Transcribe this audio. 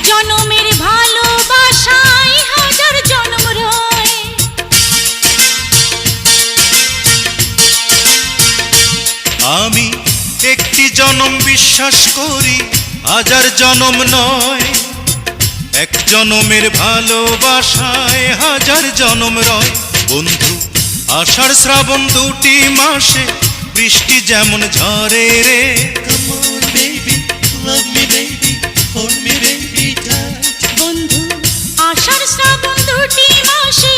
জনমের ভালোবাসায় হাজার জনম রয়। আমি একটি জনম বিশ্বাস করি, হাজার জনম নয়। এক জনমের ভালোবাসায় হাজার জনম রয়। বন্ধু, আষাঢ় শ্রাবণ দুটি মাসে বৃষ্টি যেমন ঝরে রে। Come on baby, love me baby, hold me baby tight. বন্ধু, আষাঢ় শ্রাবণ দুটি মাসে